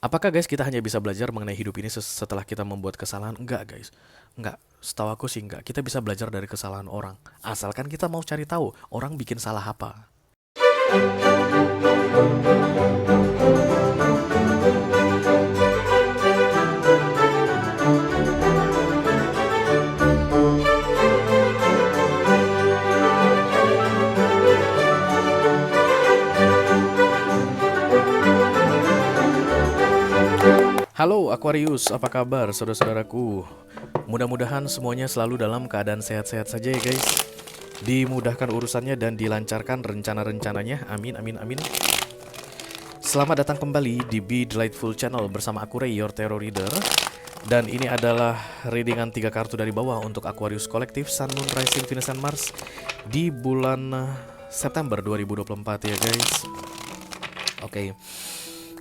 Apakah guys kita hanya bisa belajar mengenai hidup ini setelah kita membuat kesalahan? Enggak guys, enggak. Setahu aku sih enggak. Kita bisa belajar dari kesalahan orang. Asalkan kita mau cari tahu orang bikin salah apa. Halo Aquarius, apa kabar saudara-saudaraku? Mudah-mudahan semuanya selalu dalam keadaan sehat-sehat saja ya guys. Dimudahkan urusannya dan dilancarkan rencana-rencananya. Amin, amin, amin. Selamat datang kembali di Be Delightful Channel bersama aku Ray, your tarot reader. Dan ini adalah readingan 3 kartu dari bawah untuk Aquarius Kolektif Sun, Moon, Rising, Venus, and Mars di bulan September 2024 ya guys. Oke.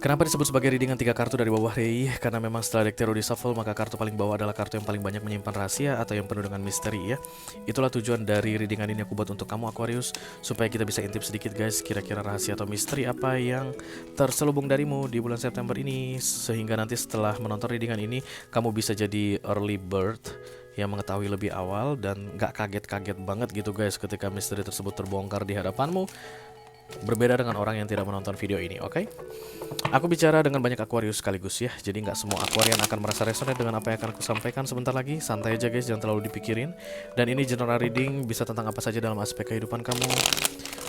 Kenapa disebut sebagai readingan 3 kartu dari bawah, Ray? Karena memang setelah deck tarot di shuffle, maka kartu paling bawah adalah kartu yang paling banyak menyimpan rahasia atau yang penuh dengan misteri ya. Itulah tujuan dari readingan ini aku buat untuk kamu Aquarius, supaya kita bisa intip sedikit guys, kira-kira rahasia atau misteri apa yang terselubung darimu di bulan September ini, sehingga nanti setelah menonton readingan ini, kamu bisa jadi early bird yang mengetahui lebih awal dan gak kaget-kaget banget gitu guys ketika misteri tersebut terbongkar di hadapanmu. Berbeda dengan orang yang tidak menonton video ini, oke? Aku bicara dengan banyak Aquarius sekaligus ya, jadi nggak semua Aquarian akan merasa resonate dengan apa yang akan aku sampaikan sebentar lagi. Santai aja guys, jangan terlalu dipikirin. Dan ini general reading, bisa tentang apa saja dalam aspek kehidupan kamu.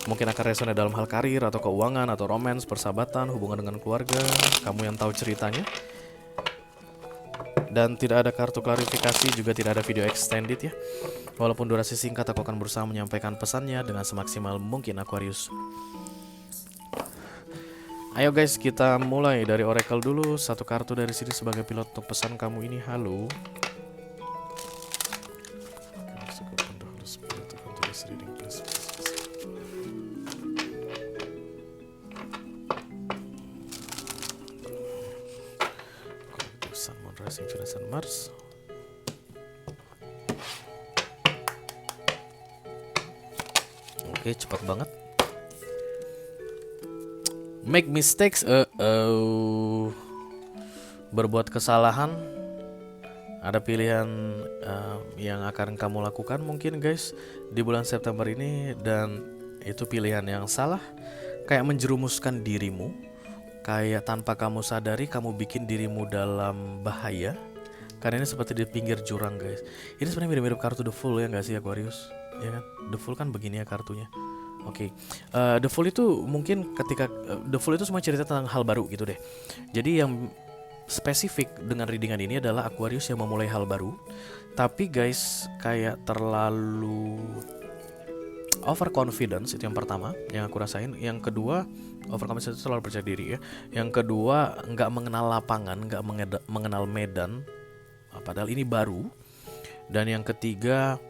Mungkin akan resonate dalam hal karir, atau keuangan, atau romance, persahabatan, hubungan dengan keluarga. Kamu yang tahu ceritanya. Dan tidak ada kartu klarifikasi, juga tidak ada video extended ya. Walaupun durasi singkat, aku akan berusaha menyampaikan pesannya dengan semaksimal mungkin Aquarius. Ayo guys, kita mulai dari Oracle dulu. Satu kartu dari sini sebagai pilot untuk pesan kamu ini. Halo. Sun, Moon, Rising, Venus, and Mars. Oke, cepat banget. Make mistakes, berbuat kesalahan. Ada pilihan yang akan kamu lakukan mungkin guys di bulan September ini, dan itu pilihan yang salah. Kayak menjerumuskan dirimu, kayak tanpa kamu sadari kamu bikin dirimu dalam bahaya. Karena ini seperti di pinggir jurang guys. Ini sebenarnya mirip-mirip kartu The Fool ya nggak sih Aquarius? Ya kan? The Fool kan begini ya kartunya. Oke, The Fool itu mungkin ketika The Fool itu semua cerita tentang hal baru gitu deh. Jadi yang spesifik dengan readingan ini adalah Aquarius yang memulai hal baru, tapi guys kayak terlalu overconfidence. Itu yang pertama yang aku rasain. Yang kedua, overconfidence itu terlalu percaya diri ya. Yang kedua, nggak mengenal lapangan, nggak mengenal medan, padahal ini baru. Dan yang ketiga,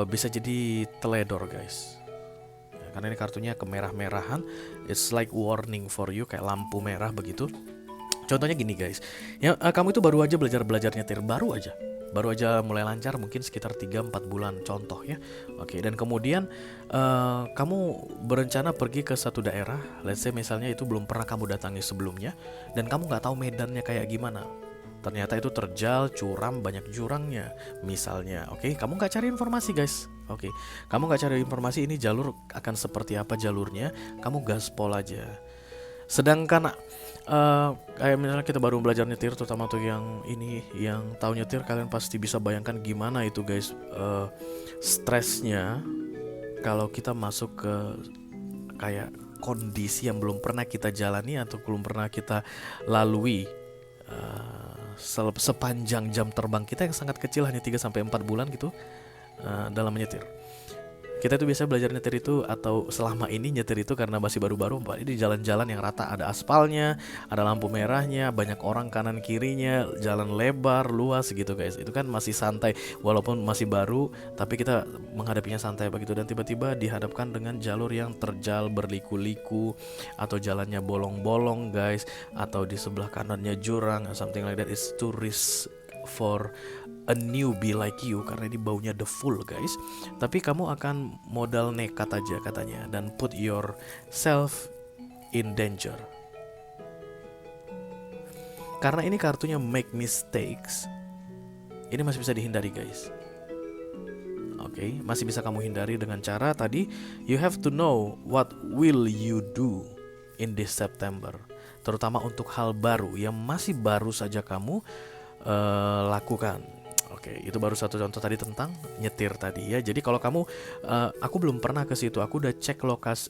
bisa jadi teledor guys. Karena ini kartunya kemerah-merahan, it's like warning for you, kayak lampu merah begitu. Contohnya gini guys, ya kamu itu baru aja belajar nyetir, baru aja mulai lancar, mungkin sekitar 3-4 bulan contoh ya. Oke, dan kemudian kamu berencana pergi ke satu daerah, let's say misalnya itu belum pernah kamu datangi sebelumnya, dan kamu nggak tahu medannya kayak gimana. Ternyata itu terjal, curam, banyak jurangnya misalnya. Oke, kamu nggak cari informasi guys. Oke, kamu nggak cari informasi ini jalur akan seperti apa jalurnya, kamu gaspol aja. Sedangkan kayak misalnya kita baru belajar nyetir, terutama tuh yang ini, yang tahu nyetir, kalian pasti bisa bayangkan gimana itu guys, stresnya kalau kita masuk ke kayak kondisi yang belum pernah kita jalani atau belum pernah kita lalui. Sepanjang jam terbang kita yang sangat kecil, hanya 3-4 bulan gitu dalam menyetir. Kita itu biasa belajar nyetir itu, atau selama ini nyetir itu karena masih baru-baru, ini jalan-jalan yang rata, ada aspalnya, ada lampu merahnya, banyak orang kanan kirinya, jalan lebar, luas gitu guys. Itu kan masih santai, walaupun masih baru, tapi kita menghadapinya santai begitu. Dan tiba-tiba dihadapkan dengan jalur yang terjal, berliku-liku, atau jalannya bolong-bolong guys, atau di sebelah kanannya jurang, something like that. It's too risk for a newbie like you, karena ini baunya The Fool guys. Tapi kamu akan modal nekat aja katanya, dan put yourself in danger. Karena ini kartunya make mistakes, ini masih bisa dihindari guys. Oke, masih bisa kamu hindari dengan cara tadi, you have to know what will you do in this September. Terutama untuk hal baru yang masih baru saja kamu lakukan. Oke, itu baru satu contoh tadi tentang nyetir tadi ya. Jadi kalau kamu, aku belum pernah ke situ. Aku udah cek lokasi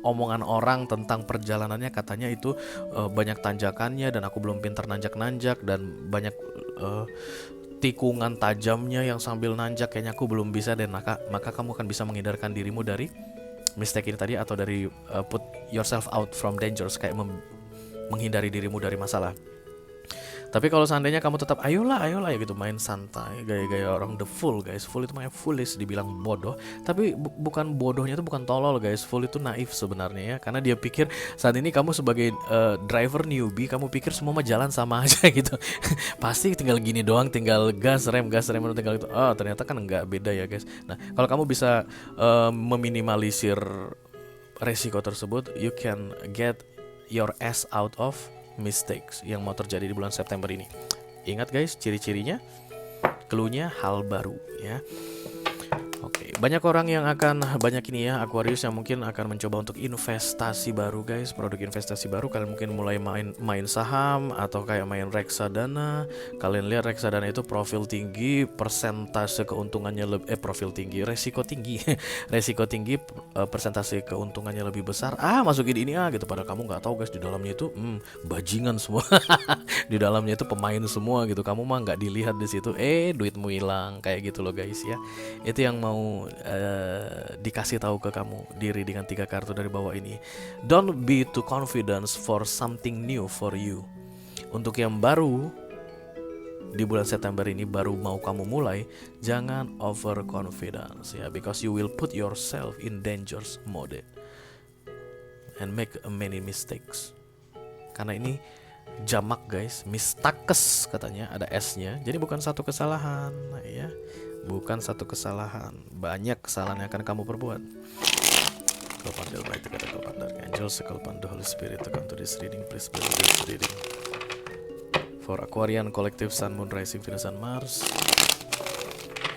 omongan orang tentang perjalanannya, katanya itu banyak tanjakannya dan aku belum pintar nanjak-nanjak dan banyak tikungan tajamnya yang sambil nanjak, kayaknya aku belum bisa, dan maka kamu akan bisa menghindarkan dirimu dari mistake ini tadi, atau dari put yourself out from dangers, kayak menghindari dirimu dari masalah. Tapi kalau seandainya kamu tetap ayolah ya gitu, main santai, gaya-gaya orang the fool guys. Fool itu makanya foolish, dibilang bodoh, tapi bukan bodohnya itu bukan tolol guys. Fool itu naif sebenarnya ya, karena dia pikir saat ini kamu sebagai driver newbie, kamu pikir semua mah jalan sama aja gitu. Pasti tinggal gini doang, tinggal gas rem tinggal itu. Oh ternyata kan enggak, beda ya guys. Nah kalau kamu bisa meminimalisir resiko tersebut, you can get your ass out of mistakes yang mau terjadi di bulan September ini. Ingat guys, ciri-cirinya, clue-nya hal baru ya. Oke, banyak orang yang akan, banyak ini ya Aquarius yang mungkin akan mencoba untuk investasi baru guys, produk investasi baru. Kalian mungkin mulai main saham atau kayak main reksadana. Kalian lihat reksadana itu profil tinggi, persentase keuntungannya profil tinggi, resiko tinggi. Resiko tinggi, persentase keuntungannya lebih besar. Masukin ini gitu, padahal kamu nggak tahu guys, di dalamnya itu bajingan semua. Di dalamnya itu pemain semua gitu. Kamu mah nggak dilihat di situ, duitmu hilang kayak gitu loh guys ya. Itu yang mau dikasih tahu ke kamu diri dengan 3 kartu dari bawah ini. Don't be too confident for something new for you. Untuk yang baru di bulan September ini, baru mau kamu mulai, jangan overconfidence ya, because you will put yourself in dangerous mode and make many mistakes. Karena ini jamak guys, mistakes katanya, ada S-nya. Jadi bukan satu kesalahan ya. Bukan satu kesalahan, banyak kesalahan yang akan kamu perbuat. Pandel baik kata Pandel Angel Sekal Pandu Holy Spirit to come to this reading, please believe this reading for Aquarian Collective Sun, Moon, Rising, Venus, and Mars.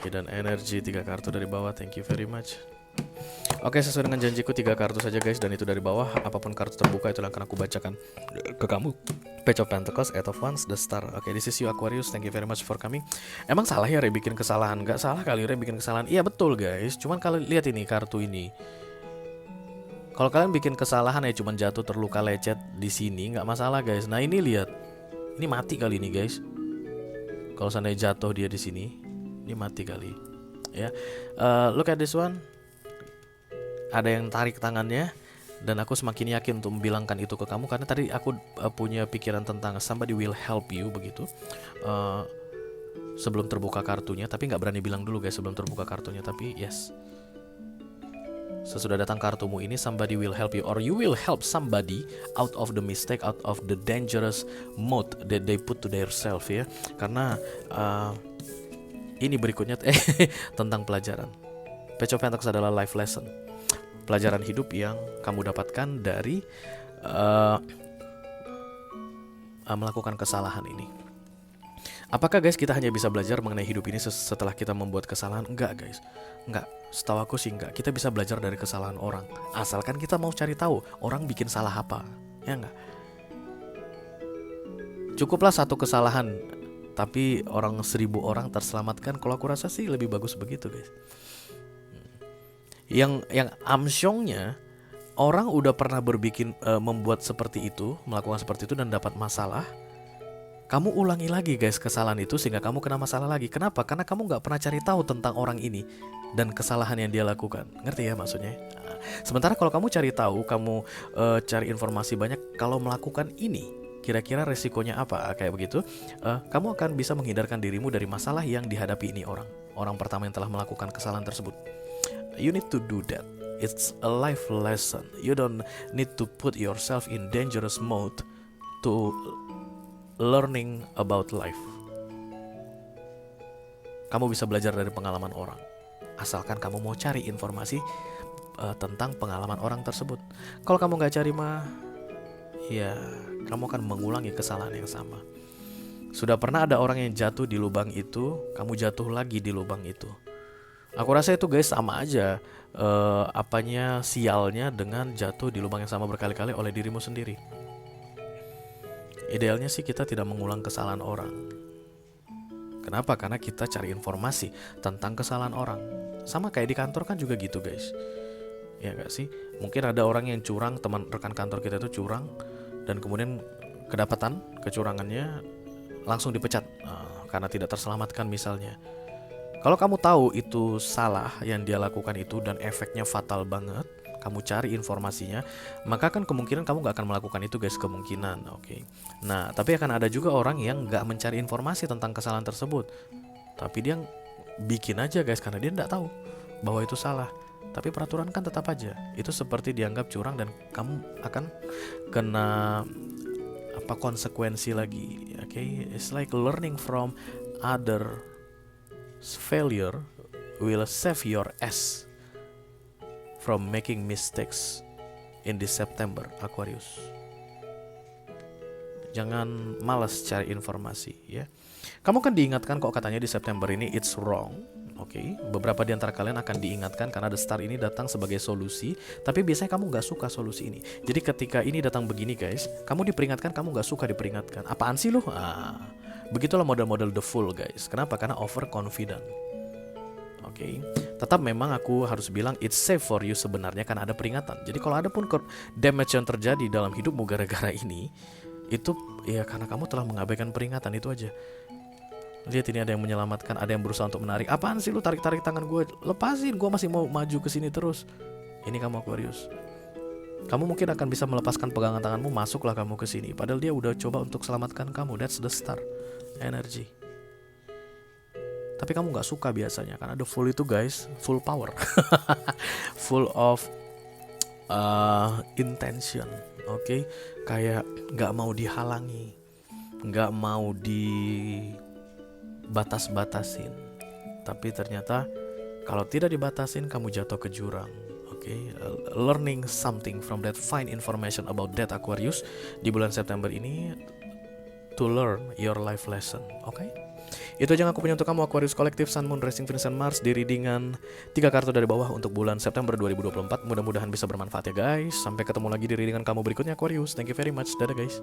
Hidden Energy 3 kartu dari bawah, thank you very much. Oke, sesuai dengan janjiku 3 kartu saja guys, dan itu dari bawah. Apapun kartu terbuka itu yang akan aku bacakan ke kamu. Page of Pentacles, Eight of Wands, The Star. Oke, this is you Aquarius, thank you very much for coming. Emang salah ya Re bikin kesalahan? Gak salah kali Re bikin kesalahan. Iya betul guys, cuman kalian lihat ini kartu ini. Kalau kalian bikin kesalahan ya cuman jatuh terluka lecet di sini, nggak masalah guys. Nah ini lihat, ini mati kali ini guys. Kalau seandainya jatuh dia di sini, ini mati kali. Ya, look at this one. Ada yang tarik tangannya, dan aku semakin yakin untuk membilangkan itu ke kamu, karena tadi aku punya pikiran tentang somebody will help you begitu sebelum terbuka kartunya, tapi nggak berani bilang dulu guys sebelum terbuka kartunya. Tapi yes, sesudah datang kartumu ini, somebody will help you, or you will help somebody out of the mistake, out of the dangerous mode that they put to their self ya. Karena ini berikutnya tentang pelajaran. Page of Pentacles adalah life lesson, pelajaran hidup yang kamu dapatkan dari melakukan kesalahan ini. Apakah guys kita hanya bisa belajar mengenai hidup ini setelah kita membuat kesalahan? Enggak guys, enggak. Setahu aku sih enggak. Kita bisa belajar dari kesalahan orang, asalkan kita mau cari tahu orang bikin salah apa, ya enggak? Cukuplah satu kesalahan, tapi 1000 orang terselamatkan. Kalau aku rasa sih lebih bagus begitu guys. Yang amsyongnya, orang udah pernah membuat seperti itu, melakukan seperti itu dan dapat masalah. Kamu ulangi lagi guys kesalahan itu sehingga kamu kena masalah lagi. Kenapa? Karena kamu gak pernah cari tahu tentang orang ini dan kesalahan yang dia lakukan. Ngerti ya maksudnya? Sementara kalau kamu cari tahu, kamu cari informasi banyak, kalau melakukan ini kira-kira resikonya apa, kayak begitu, kamu akan bisa menghindarkan dirimu dari masalah yang dihadapi ini orang pertama yang telah melakukan kesalahan tersebut. You need to do that. It's a life lesson. You don't need to put yourself in dangerous mode to learning about life. Kamu bisa belajar dari pengalaman orang, asalkan kamu mau cari informasi tentang pengalaman orang tersebut. Kalau kamu gak cari mah, ya kamu akan mengulangi kesalahan yang sama. Sudah pernah ada orang yang jatuh di lubang itu, kamu jatuh lagi di lubang itu. Aku rasa itu guys sama aja sialnya dengan jatuh di lubang yang sama berkali-kali oleh dirimu sendiri. Idealnya sih kita tidak mengulang kesalahan orang. Kenapa? Karena kita cari informasi tentang kesalahan orang. Sama kayak di kantor kan juga gitu guys. Ya gak sih? Mungkin ada orang yang curang, teman rekan kantor kita itu curang, dan kemudian kedapatan kecurangannya, langsung dipecat karena tidak terselamatkan misalnya. Kalau kamu tahu itu salah yang dia lakukan itu dan efeknya fatal banget, kamu cari informasinya, maka kan kemungkinan kamu gak akan melakukan itu guys, kemungkinan. Oke. Nah, tapi akan ada juga orang yang gak mencari informasi tentang kesalahan tersebut, tapi dia bikin aja guys karena dia gak tahu bahwa itu salah. Tapi peraturan kan tetap aja, itu seperti dianggap curang dan kamu akan kena konsekuensi lagi. Oke. It's like learning from other failure will save your ass from making mistakes in this September, Aquarius. Jangan malas cari informasi ya. Kamu kan diingatkan kok katanya di September ini it's wrong. Oke, beberapa di antara kalian akan diingatkan karena The Star ini datang sebagai solusi, tapi biasanya kamu gak suka solusi ini. Jadi ketika ini datang begini guys, kamu diperingatkan, kamu gak suka diperingatkan. Apaan sih lu? Begitulah model-model The Fool guys. Kenapa? Karena overconfident. Oke. Tetap memang aku harus bilang it's safe for you sebenarnya karena ada peringatan. Jadi kalau ada pun damage yang terjadi dalam hidupmu gara-gara ini, itu ya karena kamu telah mengabaikan peringatan, itu aja. Lihat ini ada yang menyelamatkan, ada yang berusaha untuk menarik. Apaan sih lu tarik-tarik tangan gue? Lepasin, gue masih mau maju ke sini terus. Ini kamu Aquarius. Kamu mungkin akan bisa melepaskan pegangan tanganmu, masuklah kamu ke sini. Padahal dia udah coba untuk selamatkan kamu. That's the Star energy. Tapi kamu gak suka biasanya karena The Fool itu guys full power, full of intention. Oke, kayak gak mau dihalangi, gak mau dibatas-batasin. Tapi ternyata kalau tidak dibatasin kamu jatuh ke jurang. Oke, learning something from that, find information about that Aquarius di bulan September ini to learn your life lesson. Oke. Itu aja yang aku punya untuk kamu Aquarius Collective, Sun, Moon, Rising, Venus, and Mars di readingan 3 kartu dari bawah untuk bulan September 2024. Mudah-mudahan bisa bermanfaat ya guys. Sampai ketemu lagi di readingan kamu berikutnya Aquarius. Thank you very much. Dadah guys.